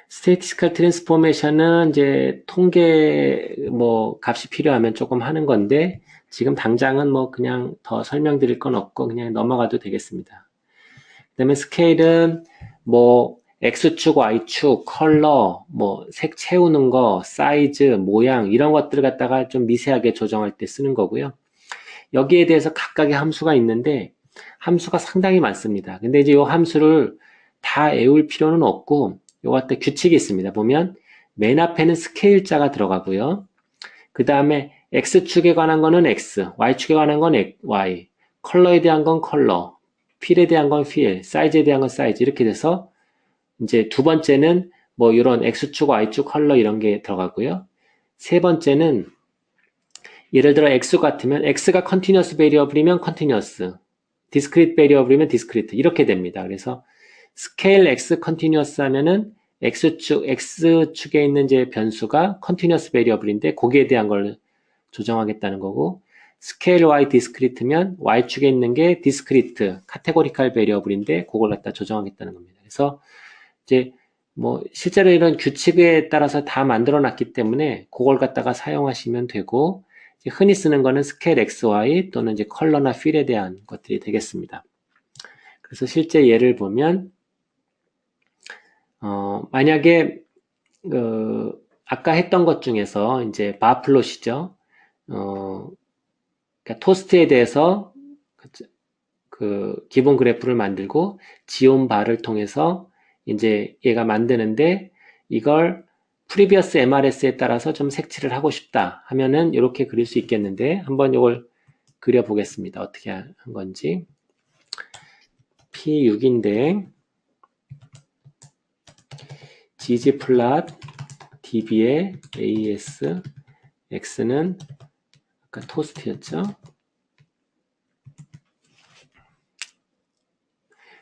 스태티스티컬 트랜스포메이션은 이제 통계 뭐 값이 필요하면 조금 하는 건데 지금 당장은 뭐 그냥 더 설명드릴 건 없고 그냥 넘어가도 되겠습니다. 그다음에 스케일은 뭐 X축, Y축, 컬러, 뭐 색 채우는 거, 사이즈, 모양 이런 것들을 갖다가 좀 미세하게 조정할 때 쓰는 거고요. 여기에 대해서 각각의 함수가 있는데 함수가 상당히 많습니다. 근데 이제 이 함수를 다 외울 필요는 없고 요 같은 규칙이 있습니다. 보면 맨 앞에는 스케일자가 들어가고요. 그 다음에 X축에 관한 거는 X, Y축에 관한 건 Y, 컬러에 대한 건 컬러, 필에 대한 건 필, 사이즈에 대한 건 사이즈 이렇게 돼서 이제 두 번째는 뭐 이런 X축, Y축, 컬러 이런 게 들어가고요. 세 번째는 예를 들어 X 같으면 X가 continuous variable이면 continuous, discrete variable이면 discrete 이렇게 됩니다. 그래서 scale X continuous 하면은 X축에 있는 이제 변수가 continuous variable인데 거기에 대한 걸 조정하겠다는 거고 scale Y discrete면 Y축에 있는 게 discrete, categorical variable인데 그걸 갖다 조정하겠다는 겁니다. 그래서 이제 뭐 실제로 이런 규칙에 따라서 다 만들어 놨기 때문에 그걸 갖다가 사용하시면 되고 흔히 쓰는 거는 스케일 XY 또는 이제 컬러나 필에 대한 것들이 되겠습니다. 그래서 실제 예를 보면 만약에 아까 했던 것 중에서 이제 바플롯이죠. 그러니까 토스트에 대해서 그 기본 그래프를 만들고 지온 바를 통해서 이제 얘가 만드는데 이걸 프리비어스 MRS에 따라서 좀 색칠을 하고 싶다 하면은 이렇게 그릴 수 있겠는데 한번 이걸 그려 보겠습니다. 어떻게 한 건지. P6인데 ggplot db의 AS x는 아까 토스트였죠.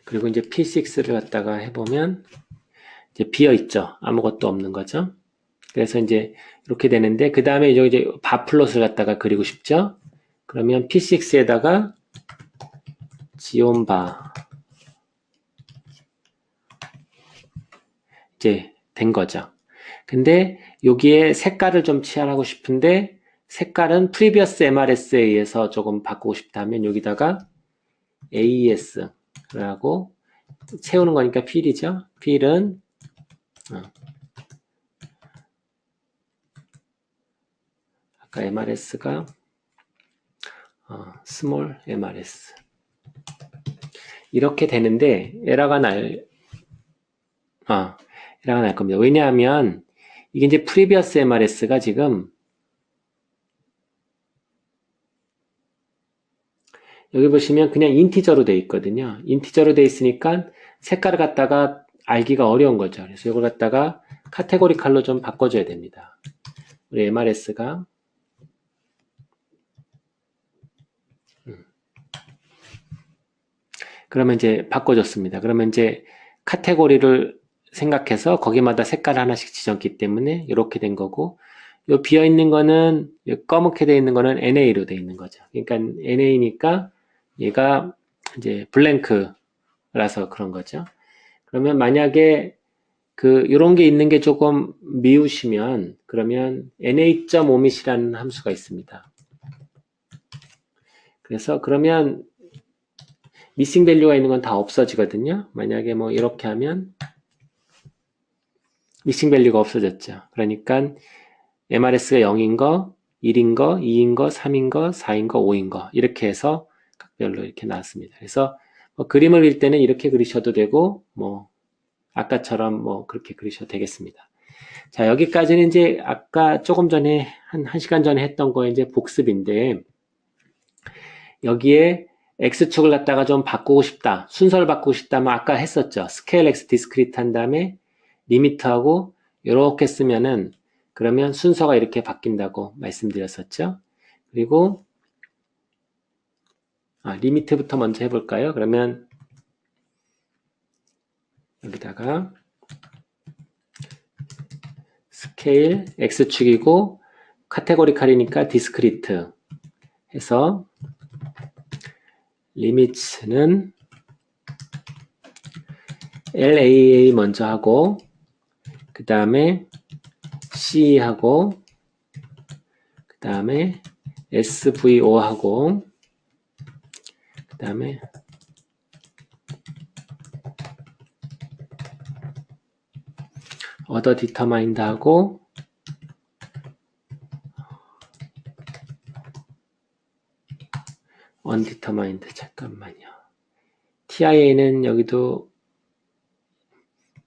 그리고 이제 P6를 갖다가 해보면 이제 비어 있죠. 아무것도 없는 거죠. 그래서 이제 이렇게 되는데 그 다음에 이제 바플롯을 갖다가 그리고 싶죠. 그러면 P6에다가 지온바 이제 된 거죠. 근데 여기에 색깔을 좀 칠하고 싶은데 색깔은 previous MRS에 의해서 조금 바꾸고 싶다면 여기다가 AES라고 채우는 거니까 필이죠. 필은 아까 MRS가 small MRS 이렇게 되는데 에러가 날 겁니다. 왜냐하면 이게 이제 previous MRS가 지금 여기 보시면 그냥 인티저로 돼 있거든요. 인티저로 돼 있으니까 색깔을 갖다가 알기가 어려운 거죠. 그래서 이걸 갖다가 카테고리칼로 좀 바꿔줘야 됩니다. 우리 MRS가 그러면 이제 바꿔줬습니다. 그러면 이제 카테고리를 생각해서 거기마다 색깔 하나씩 지정했기 때문에 이렇게 된 거고 요 비어 있는 거는 검게 돼 있는 거는 NA로 돼 있는 거죠. 그러니까 NA니까 얘가 이제 블랭크라서 그런 거죠. 그러면 만약에 요런 게 있는 게 조금 미우시면 그러면 na.omit이라는 함수가 있습니다. 그래서 그러면 미싱 밸류가 있는 건 다 없어지거든요. 만약에 뭐 이렇게 하면 미싱 밸류가 없어졌죠. 그러니까 MRS가 0인 거, 1인 거, 2인 거, 3인 거, 4인 거, 5인 거 이렇게 해서 각별로 이렇게 나왔습니다. 그래서 뭐 그림을 그릴 때는 이렇게 그리셔도 되고 뭐 아까처럼 뭐 그렇게 그리셔도 되겠습니다. 자, 여기까지는 이제 아까 조금 전에 한 1시간 전에 했던 거 이제 복습인데 여기에 X축을 갖다가 좀 바꾸고 싶다. 순서를 바꾸고 싶다면 아까 했었죠. 스케일 X 디스크리트 한 다음에 리미트하고 이렇게 쓰면은 그러면 순서가 이렇게 바뀐다고 말씀드렸었죠. 그리고 리미트부터 먼저 해볼까요? 그러면 여기다가 스케일 X축이고 카테고리칼이니까 디스크리트 해서 리미츠는 LAA 먼저 하고 그 다음에 C하고, 그 다음에 SVO하고, 그 다음에 other determined하고, undetermined, 잠깐만요. TIA는 여기도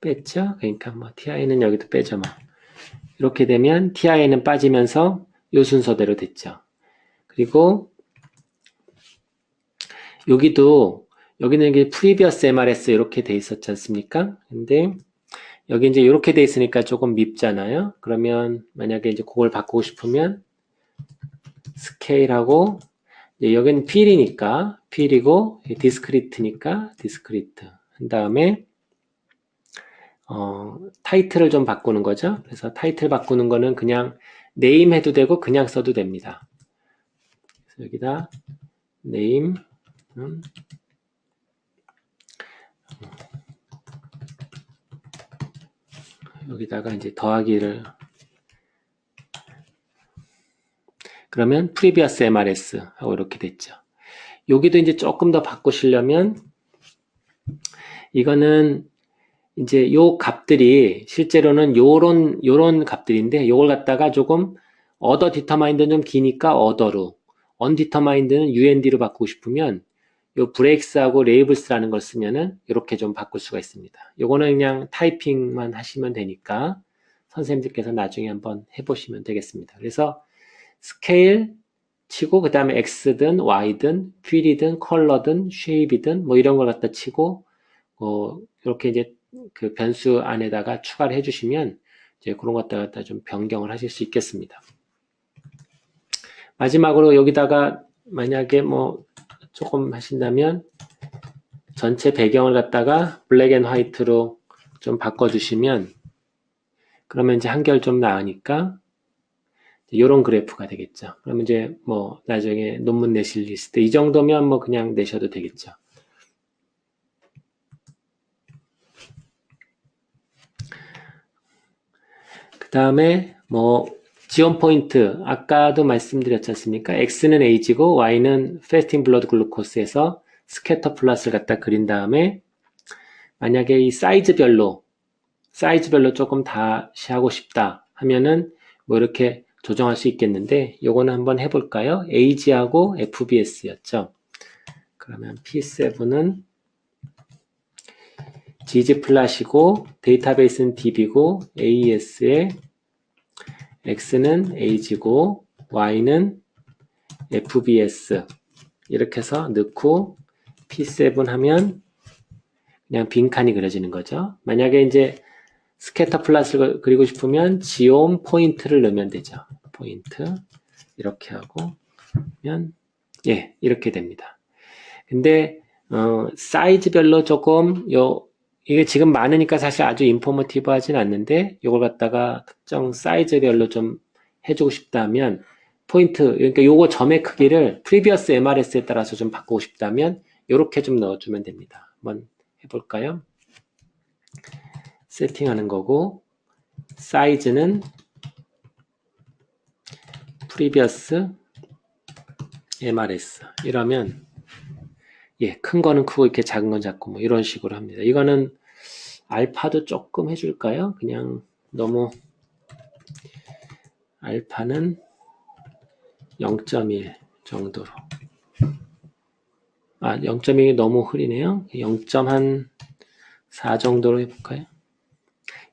뺐죠? 그러니까 뭐 TIA는 여기도 빼죠. 뭐. 이렇게 되면 TIA는 빠지면서 요 순서대로 됐죠. 그리고 여기는 이게 previous MRS 이렇게 돼 있었지 않습니까? 근데 여기 이제 이렇게 돼 있으니까 조금 밉잖아요. 그러면 만약에 이제 그걸 바꾸고 싶으면 스케일하고 여기는 필이니까 필이고 디스크리트니까 디스크리트 한 다음에 타이틀을 좀 바꾸는 거죠. 그래서 타이틀 바꾸는 거는 그냥 네임 해도 되고 그냥 써도 됩니다. 그래서 여기다 네임 여기다가 이제 더하기를 그러면 previous MRS 하고 이렇게 됐죠. 여기도 이제 조금 더 바꾸시려면 이거는 이제 요 값들이 실제로는 요런 값들인데 요걸 갖다가 조금 other determined는 좀 기니까 other로 undetermined는 UND로 바꾸고 싶으면 요 breaks하고 labels라는 걸 쓰면은 이렇게 좀 바꿀 수가 있습니다. 요거는 그냥 타이핑만 하시면 되니까 선생님들께서 나중에 한번 해보시면 되겠습니다. 그래서 스케일 치고 그 다음에 X든 Y든 필이든 컬러든 쉐입이든 뭐 이런 걸 갖다 치고 이렇게 이제 그 변수 안에다가 추가를 해주시면 이제 그런 것들 갖다 좀 변경을 하실 수 있겠습니다. 마지막으로 여기다가 만약에 뭐 조금 하신다면 전체 배경을 갖다가 블랙 앤 화이트로 좀 바꿔주시면 그러면 이제 한결 좀 나으니까 이런 그래프가 되겠죠. 그러면 이제 뭐 나중에 논문 내실 때 이 정도면 뭐 그냥 내셔도 되겠죠. 그 다음에 뭐 지원 포인트 아까도 말씀드렸지 않습니까? X는 A지고 Y는 fasting blood glucose에서 스캐터 플롯을 갖다 그린 다음에 만약에 이 사이즈별로 조금 다시 하고 싶다 하면은 뭐 이렇게 조정할 수 있겠는데 요거는 한번 해볼까요? AG하고 FBS였죠. 그러면 P7은 GG 플랫이고 데이터베이스는 DB고 AES에 X는 AG고 Y는 FBS 이렇게 해서 넣고 P7 하면 그냥 빈칸이 그려지는 거죠. 만약에 이제 스캐터 플롯을 그리고 싶으면 지온 포인트를 넣으면 되죠. 포인트 이렇게 하고 면 예 이렇게 됩니다. 근데 사이즈별로 조금 이게 지금 많으니까 사실 아주 인포머티브 하진 않는데 이걸 갖다가 특정 사이즈별로 좀 해주고 싶다면 포인트 그러니까 요거 점의 크기를 previous MRS에 따라서 좀 바꾸고 싶다면 이렇게 좀 넣어주면 됩니다. 한번 해볼까요? 세팅하는 거고 사이즈는 previous MRS 이러면 예, 큰 거는 크고 이렇게 작은 건 작고 뭐 이런 식으로 합니다. 이거는 알파도 조금 해줄까요? 그냥 너무 알파는 0.1 정도로 0.1이 너무 흐리네요. 0.4 정도로 해볼까요?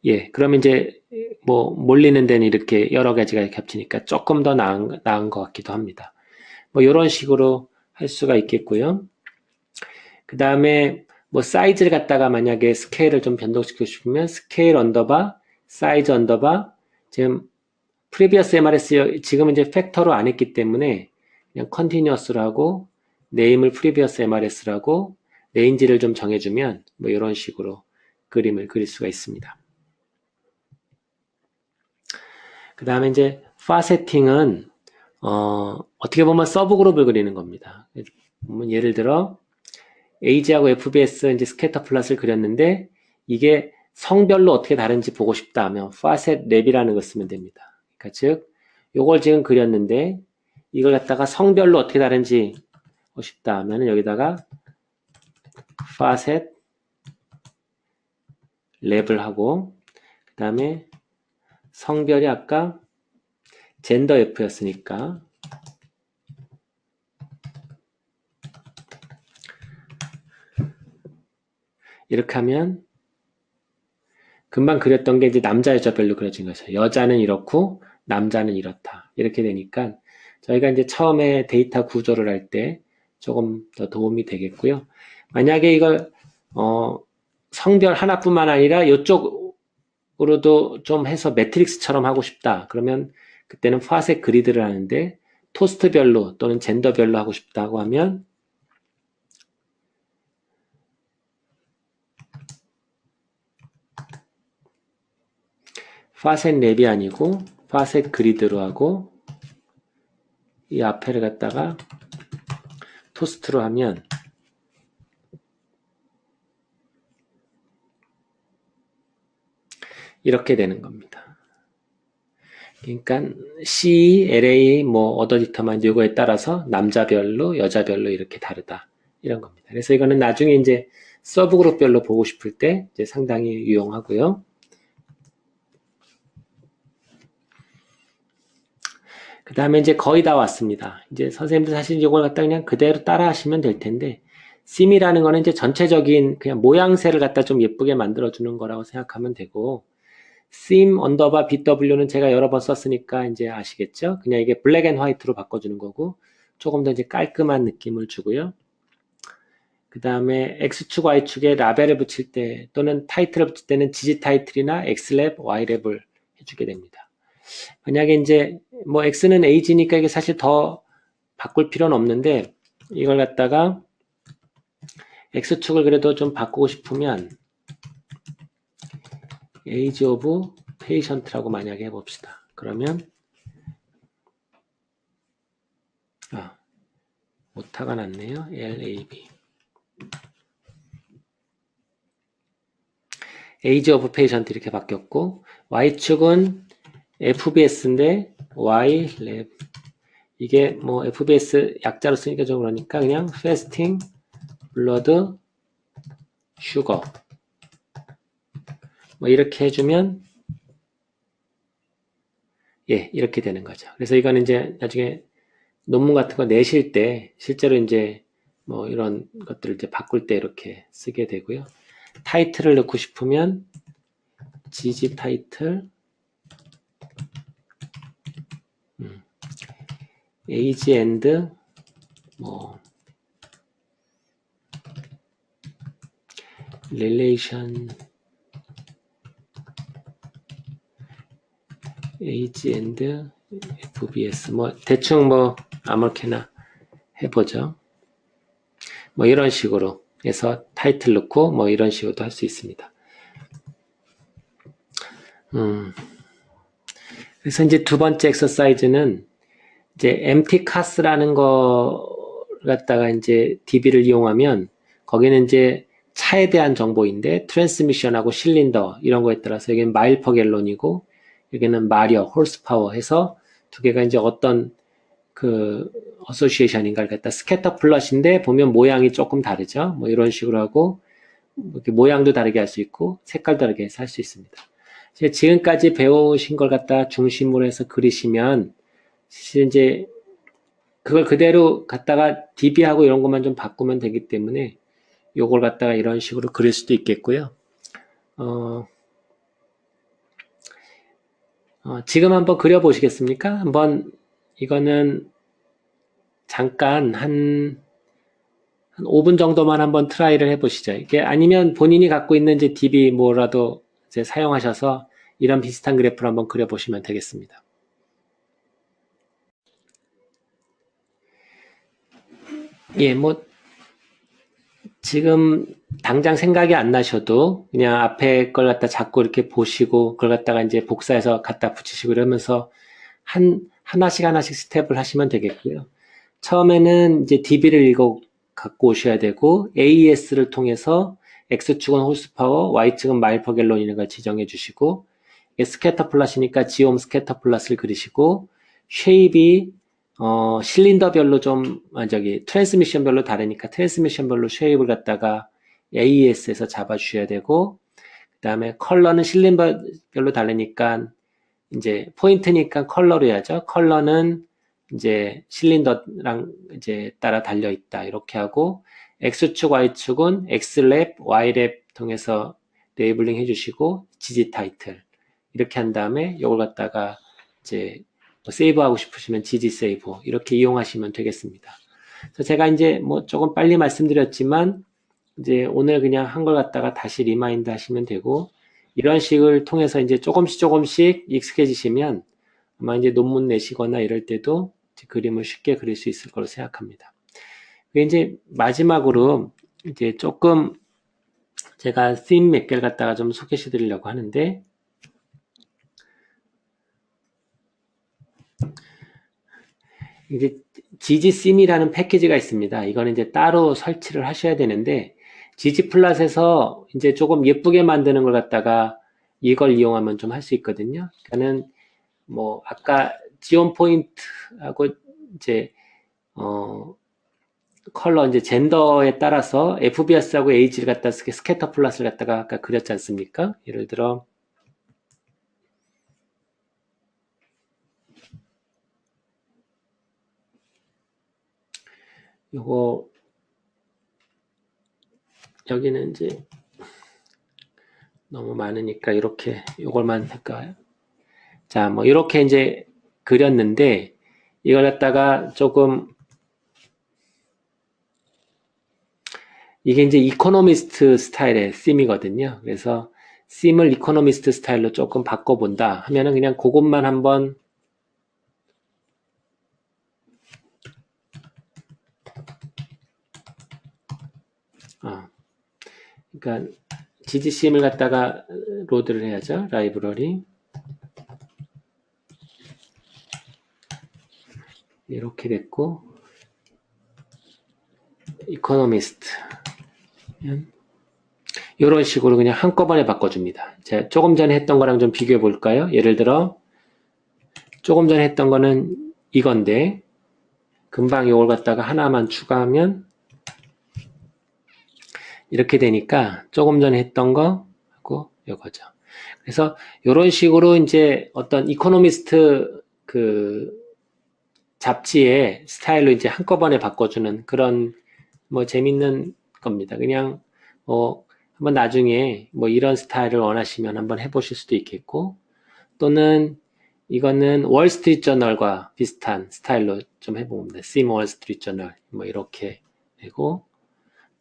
예, 그러면 이제 뭐 몰리는 데는 이렇게 여러 가지가 겹치니까 조금 더 나은 것 같기도 합니다. 뭐 이런 식으로 할 수가 있겠고요. 그 다음에 뭐 사이즈를 갖다가 만약에 스케일을 좀 변동시키고 싶으면 스케일 언더바 사이즈 언더바 지금 previous MRS 지금은 이제 팩터로 안 했기 때문에 그냥 continuous로 하고 네임을 previous MRS라고 레인지를 좀 정해주면 뭐 이런 식으로 그림을 그릴 수가 있습니다. 그 다음에 이제 파세팅은 어떻게 보면 서브 그룹을 그리는 겁니다. 예를 들어 AG하고 FBS 이제 스캐터 플롯을 그렸는데 이게 성별로 어떻게 다른지 보고 싶다 하면 facet 랩이라는 걸 쓰면 됩니다. 그러니까 즉 요걸 지금 그렸는데 이걸 갖다가 성별로 어떻게 다른지 보고 싶다 하면 여기다가 facet 랩을 하고 그 다음에 성별이 아까 젠더 F였으니까 이렇게 하면 금방 그렸던 게 이제 남자 여자별로 그려진 거죠. 여자는 이렇고 남자는 이렇다. 이렇게 되니까 저희가 이제 처음에 데이터 구조를 할 때 조금 더 도움이 되겠고요. 만약에 이걸 성별 하나뿐만 아니라 이쪽으로도 좀 해서 매트릭스처럼 하고 싶다. 그러면 그때는 파셋 그리드를 하는데 토스트별로 또는 젠더별로 하고 싶다고 하면 파셋 랩이 아니고 파셋 그리드로 하고 이 앞에를 갖다가 토스트로 하면 이렇게 되는 겁니다. 그러니까 C, LA, 뭐 어더 디터마인드 이거에 따라서 남자별로 여자별로 이렇게 다르다 이런 겁니다. 그래서 이거는 나중에 이제 서브 그룹별로 보고 싶을 때 이제 상당히 유용하고요. 그 다음에 이제 거의 다 왔습니다. 이제 선생님들 사실 이걸 갖다 그냥 그대로 따라 하시면 될 텐데, 심이라는 거는 이제 전체적인 그냥 모양새를 갖다 좀 예쁘게 만들어주는 거라고 생각하면 되고, sim 언더바 bw는 제가 여러 번 썼으니까 이제 아시겠죠? 그냥 이게 블랙 앤 화이트로 바꿔주는 거고, 조금 더 이제 깔끔한 느낌을 주고요. 그 다음에 X축, Y축에 라벨을 붙일 때, 또는 타이틀을 붙일 때는 지지 타이틀이나 X랩, Y랩을 해주게 됩니다. 만약에 이제 뭐 X는 Age니까 이게 사실 더 바꿀 필요는 없는데 이걸 갖다가 X축을 그래도 좀 바꾸고 싶으면 Age of Patient라고 만약에 해봅시다. 그러면 오타가 났네요. LAB Age of Patient 이렇게 바뀌었고 Y축은 FBS인데 Y랩 이게 뭐 FBS 약자로 쓰니까 좀 그러니까 그냥 Fasting Blood Sugar 뭐 이렇게 해주면 예 이렇게 되는 거죠. 그래서 이거는 이제 나중에 논문 같은 거 내실 때 실제로 이제 뭐 이런 것들을 이제 바꿀 때 이렇게 쓰게 되고요. 타이틀을 넣고 싶으면 GG 타이틀 age and 뭐 relation age and FBS 뭐 대충 뭐 아무렇게나 해보죠. 뭐 이런 식으로 해서 타이틀 넣고 뭐 이런 식으로도 할 수 있습니다. 그래서 이제 두 번째 엑서사이즈는 이제 empty cars라는 거 갖다가 이제 DB를 이용하면 거기는 이제 차에 대한 정보인데 트랜스미션하고 실린더 이런 거에 따라서 여기는 마일 퍼 갤론이고 여기는 마리어, 홀스파워 해서 두 개가 이제 어떤 그 어소시에이션인가를 갖다 스캐터 플롯인데 보면 모양이 조금 다르죠. 뭐 이런 식으로 하고 이렇게 모양도 다르게 할 수 있고 색깔도 다르게 해서 할 수 있습니다. 지금까지 배우신 걸 갖다 중심으로 해서 그리시면 사실 이제 그걸 그대로 갖다가 DB하고 이런 것만 좀 바꾸면 되기 때문에 요걸 갖다가 이런 식으로 그릴 수도 있겠고요. 지금 한번 그려보시겠습니까? 한번 이거는 잠깐 한 5분 정도만 한번 트라이를 해보시죠. 이게 아니면 본인이 갖고 있는 이제 DB 뭐라도 이제 사용하셔서 이런 비슷한 그래프를 한번 그려보시면 되겠습니다. 예, 뭐 지금 당장 생각이 안 나셔도 그냥 앞에 걸 갖다 자꾸 이렇게 보시고 그걸 갖다가 이제 복사해서 갖다 붙이시고 이러면서 하나씩 스텝을 하시면 되겠고요. 처음에는 이제 DB를 갖고 오셔야 되고 AES를 통해서 X축은 호스파워, Y축은 마일 퍼 갤런이라는 걸 지정해 주시고, 스캐터 플롯이니까 지옴 스캐터 플롯을 그리시고, 쉐입이 실린더별로 좀 트랜스미션별로 다르니까 트랜스미션별로 쉐입을 갖다가 AES에서 잡아주셔야 되고, 그 다음에 컬러는 실린더별로 다르니까 이제 포인트니까 컬러로 해야죠. 컬러는 이제 실린더랑 이제 따라 달려 있다 이렇게 하고, X축, Y축은 X랩, Y랩 통해서 레이블링 해주시고, 지지 타이틀 이렇게 한 다음에 이걸 갖다가 이제 뭐 세이브하고 싶으시면 지지 세이브 이렇게 이용하시면 되겠습니다. 그래서 제가 이제 뭐 조금 빨리 말씀드렸지만 이제 오늘 그냥 한 걸 갖다가 다시 리마인드 하시면 되고, 이런 식을 통해서 이제 조금씩 익숙해지시면 아마 이제 논문 내시거나 이럴 때도 그림을 쉽게 그릴 수 있을 거로 생각합니다. 이제 마지막으로 이제 조금 제가 theme 몇 개를 갖다가 좀 소개해 드리려고 하는데, 이제 GGSim이라는 패키지가 있습니다. 이거는 이제 따로 설치를 하셔야 되는데, GG플랫에서 이제 조금 예쁘게 만드는 걸 갖다가 이걸 이용하면 좀 할 수 있거든요. 그러니까는 뭐 아까 지온 포인트하고 이제 컬러 이제 젠더에 따라서 FBS하고 AG를 갖다 스캐터 플롯을 갖다가 아까 그렸지 않습니까? 예를 들어 요거 여기는 이제 너무 많으니까 이렇게 요걸만 할까요? 자, 뭐 이렇게 이제 그렸는데 이걸 갖다가 조금 이게 이제 이코노미스트 스타일의 sim이거든요. 그래서 sim을 이코노미스트 스타일로 조금 바꿔본다 하면은 그냥 그것만 한번 그러니까 GGCM을 갖다가 로드를 해야죠. 라이브러리 이렇게 됐고, 이코노미스트 이런 식으로 그냥 한꺼번에 바꿔줍니다. 제가 조금 전에 했던 거랑 좀 비교해 볼까요? 예를 들어 조금 전에 했던 거는 이건데 금방 이걸 갖다가 하나만 추가하면 이렇게 되니까 조금 전에 했던 거 하고 이거죠. 그래서 이런 식으로 이제 어떤 이코노미스트 그 잡지의 스타일로 이제 한꺼번에 바꿔주는 그런 뭐 재밌는 겁니다. 그냥 한번 나중에 뭐 이런 스타일을 원하시면 한번 해보실 수도 있겠고, 또는 이거는 월스트리트 저널과 비슷한 스타일로 좀 해봅니다. sim 월스트리트 저널 뭐 이렇게 되고,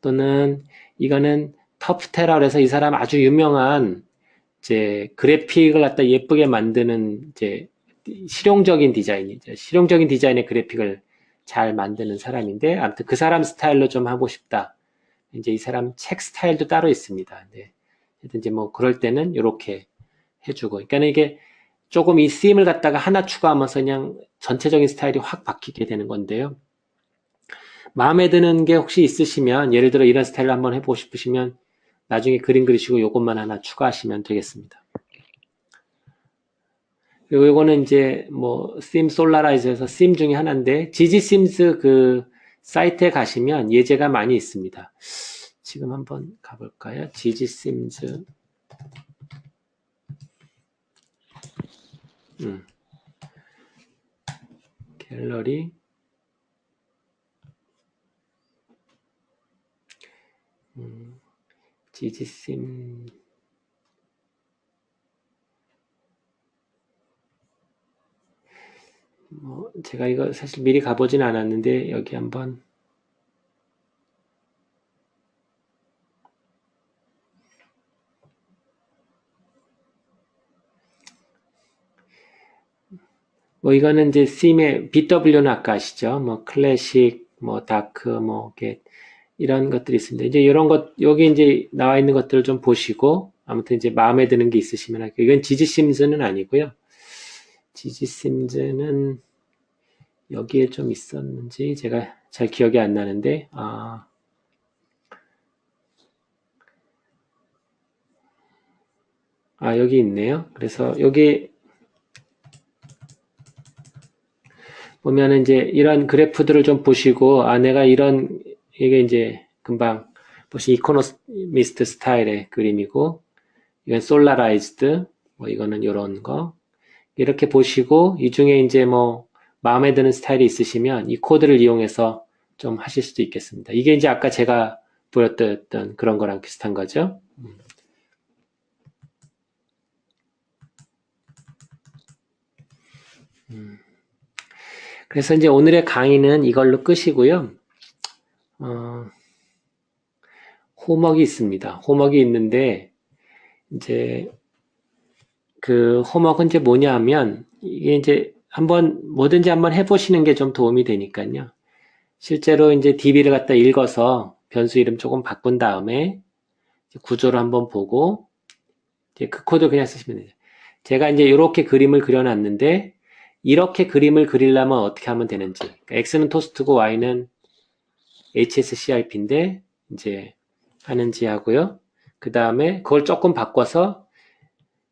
또는 이거는 터프테라 그래서 이 사람 아주 유명한 이제 그래픽을 갖다 예쁘게 만드는 이제 실용적인 디자인이죠. 실용적인 디자인의 그래픽을 잘 만드는 사람인데, 아무튼 그 사람 스타일로 좀 하고 싶다. 이제 이 사람 책 스타일도 따로 있습니다. 네. 이제 뭐 그럴 때는 이렇게 해주고, 그러니까 이게 조금 이 쓰임을 갖다가 하나 추가하면서 그냥 전체적인 스타일이 확 바뀌게 되는 건데요. 마음에 드는 게 혹시 있으시면, 예를 들어 이런 스타일로 한번 해보고 싶으시면 나중에 그림 그리시고 이것만 하나 추가하시면 되겠습니다. 그리고 이거는 이제 뭐 theme solarize에서 theme 중에 하나인데, GGSIMS 그 사이트에 가시면 예제가 많이 있습니다. 지금 한번 가볼까요? GGSIMS 갤러리 GGSIM 뭐 제가 이거 사실 미리 가보진 않았는데 여기 한번 뭐 이거는 이제 심의 BW는 아까 아시죠? 뭐 클래식, 뭐 다크, 뭐 이런 것들이 있습니다. 이제 이런 것 여기 이제 나와 있는 것들을 좀 보시고 아무튼 이제 마음에 드는 게 있으시면 할게요. 이건 지지심즈는 아니고요. 지지심즈는 여기에 좀 있었는지 제가 잘 기억이 안 나는데 여기 있네요. 그래서 여기 보면은 이제 이런 그래프들을 좀 보시고, 내가 이게 이제 금방 보신 이코노미스트 스타일의 그림이고, 이건 솔라라이즈드, 뭐 이거는 이런 거. 이렇게 보시고, 이 중에 이제 뭐 마음에 드는 스타일이 있으시면 이 코드를 이용해서 좀 하실 수도 있겠습니다. 이게 이제 아까 제가 보였던 그런 거랑 비슷한 거죠. 그래서 이제 오늘의 강의는 이걸로 끝이고요. 어, 홈워크가 있습니다. 홈워크가 있는데, 이제 그 홈워크는 이제 뭐냐 하면, 이게 이제 뭐든지 한번 해보시는 게 좀 도움이 되니까요. 실제로 이제 DB를 갖다 읽어서 변수 이름 조금 바꾼 다음에 구조를 한번 보고, 이제 그 코드 그냥 쓰시면 돼요. 제가 이제 이렇게 그림을 그려놨는데, 이렇게 그림을 그리려면 어떻게 하면 되는지. 그러니까 X는 토스트고 Y는 HSCRP인데, 이제 하는지 하고요. 그 다음에 그걸 조금 바꿔서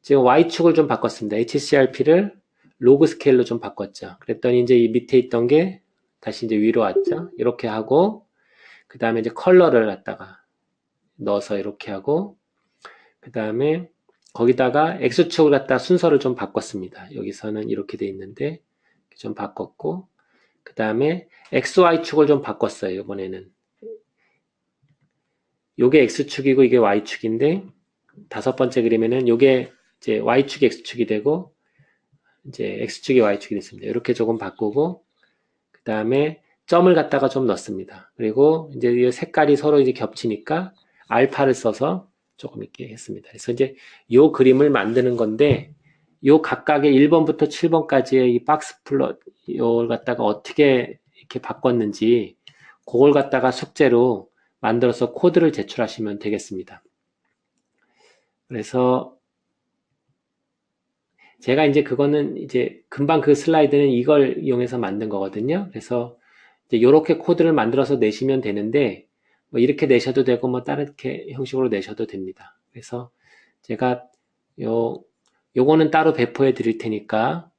지금 Y축을 좀 바꿨습니다. HCRP를 로그 스케일로 좀 바꿨죠. 그랬더니 이제 이 밑에 있던 게 다시 이제 위로 왔죠. 이렇게 하고, 그 다음에 이제 컬러를 갖다가 넣어서 이렇게 하고, 그 다음에 거기다가 X축을 갖다 순서를 좀 바꿨습니다. 여기서는 이렇게 돼 있는데, 좀 바꿨고, 그 다음에 XY축을 좀 바꿨어요. 이번에는. 요게 X축이고 이게 Y축인데, 다섯 번째 그림에는 요게 이제 Y축이 X축이 되고, 이제 X축이 Y축이 됐습니다. 이렇게 조금 바꾸고, 그 다음에 점을 갖다가 좀 넣습니다. 그리고 이제 이 색깔이 서로 이제 겹치니까 알파를 써서 조금 이렇게 했습니다. 그래서 이제 요 그림을 만드는 건데, 요 각각의 1번부터 7번까지의 이 박스 플롯, 요걸 갖다가 어떻게 이렇게 바꿨는지, 그걸 갖다가 숙제로 만들어서 코드를 제출하시면 되겠습니다. 그래서 제가 이제 그거는 이제 금방 그 슬라이드는 이걸 이용해서 만든 거거든요. 그래서 이제 요렇게 코드를 만들어서 내시면 되는데, 뭐 이렇게 내셔도 되고, 뭐 다르게 형식으로 내셔도 됩니다. 그래서 제가 요거는 따로 배포해 드릴 테니까,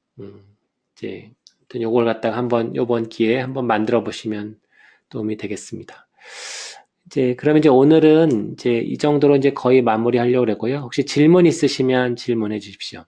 이제, 요걸 갖다가 요번 기회에 한번 만들어 보시면 도움이 되겠습니다. 그러면 이제 오늘은 이제 이 정도로 이제 거의 마무리 하려고 그러고요. 혹시 질문 있으시면 질문해 주십시오.